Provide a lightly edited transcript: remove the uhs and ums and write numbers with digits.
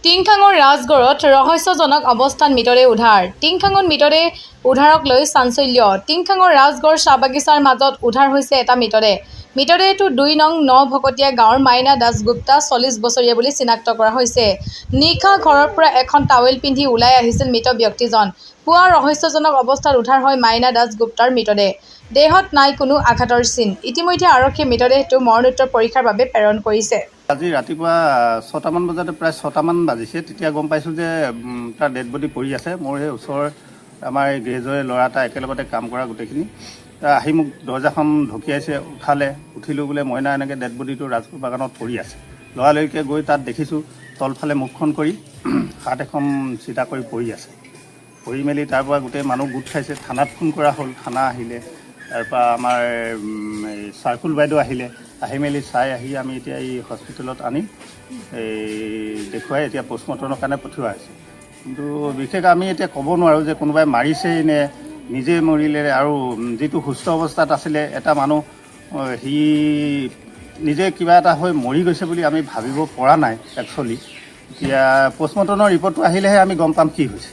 টিংখাঙৰ ৰাজগড়ত ৰহস্যজনক অৱস্থাত মৃতদেহ উদ্ধাৰ। টিংখাঙত মৃতদেহ উদ্ধাৰক লৈ চাঞ্চল্য। টিংখাঙৰ ৰাজগড় চাহ বাগিচাৰ মাজত উদ্ধাৰ হৈছে এটা মৃতদেহ। মৃতদেহটো ২ নং নভকতীয়া গাঁৱৰ মাইনা দাসগুপ্তা ৪০ বছৰীয়া বুলি চিনাক্ত কৰা হৈছে। নিশা ঘৰৰ পৰা এখন টাৱেল পিন্ধি ওলাই আহিছিল মৃত ব্যক্তিজন। পুৱা ৰহস্যজনক অৱস্থাত উদ্ধাৰ হয় মাইনা দাসগুপ্তাৰ মৃতদেহ। দেহত নাই কোনো আঘাতৰ চিন। ইতিমধ্যে আৰক্ষীয়ে মৃতদেহটো মৰণোত্তৰ পৰীক্ষাৰ বাবে প্ৰেৰণ কৰিছে। আজি ৰাতিপুৱা ৬টামান বজাতে প্ৰায় ৬টামান বাজিছে, তেতিয়া গম পাইছোঁ যে তাৰ ডেড বডি পৰি আছে। মোৰ সেই ওচৰৰ আমাৰ এই গৃহজৰে ল'ৰা এটা একেলগতে কাম কৰা গোটেইখিনি আহি মোক দৰ্জাখন ঢকিয়াইছে, উঠালে। উঠিলোঁ বোলে মইনা এনেকৈ ডেড বডিটো ৰাজপুৰ বাগানত পৰি আছে। লৰালৰিকৈ গৈ তাত দেখিছোঁ তলফালে মুখখন কৰি হাত এখন চিধা কৰি পৰি আছে। পৰি মেলি তাৰ পৰা গোটেই মানুহ গোট খাইছে। থানাত ফোন কৰা হ'ল, থানা আহিলে। তাৰপৰা আমাৰ চাৰ্কুল বাইদেউ আহিলে, আহি মেলি চাই আহি আমি এতিয়া এই হস্পিটেলত আনি দেখুৱাই এতিয়া পষ্টমৰ্টমৰ কাৰণে পঠিওৱা হৈছে। কিন্তু বিশেষ আমি এতিয়া ক'ব নোৱাৰোঁ যে কোনোবাই মাৰিছেই নে নিজে মৰিলে। আৰু যিটো সুস্থ অৱস্থাত আছিলে এটা মানুহ, সি নিজে কিবা এটা হৈ মৰি গৈছে বুলি আমি ভাবিব পৰা নাই একচুৱেলি। এতিয়া পষ্টমৰ্টমৰ ৰিপৰ্টটো আহিলেহে আমি গম পাম কি হৈছে।